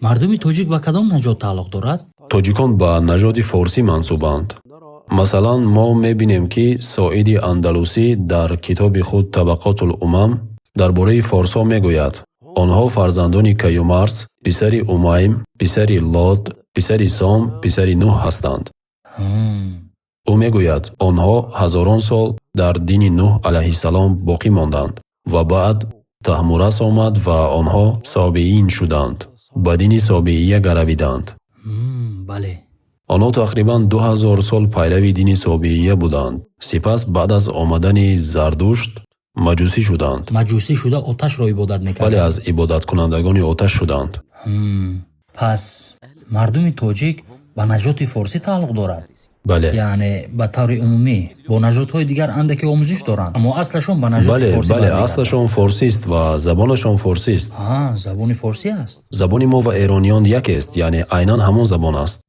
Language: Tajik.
мардуми тоҷик ба кадом наҷот тааллуқ дорад? тоҷикон ба нажоди форсӣ мансубанд. масалан, мо мебинем, ки соиди андалусӣ дар китоби худ Табақотулумам дар бораи форсҳо мегӯяд: онҳо фарзандони Каюмарс, писари Умайм, писари Лот, писари Сом, писари Нуҳ ҳастанд. ӯ мегӯяд, онҳо ҳазорон сол дар дини Нуҳ алайҳиссалом боқӣ монданд ва баъд Таҳмурас омад ва онҳо собеин шуданд, ба дини собеия гаравиданд. бале. онҳо тақрибан 2000 сол пайрави дини собеия буданд. сипас баъд аз омадани Зардушт маҷусӣ шуданд. маҷусӣ шуда оташро ибодат бале, мекарданд. аз ибодаткунандагони оташ шуданд. пас мардуми тоҷик ба наҷоти форсӣ тааллуқ дорад? бале, яъне ба таври умумӣ бо наҷотҳои дигар андаке омӯзиш доранд, аммо аслашон ба наҷоти бале, форсӣ бале, бармегарданд. аслашон форсист ва забонашон форсист. забони форсӣ аст. забони мо ва эрониён якест, яъне айнан ҳамон забон аст.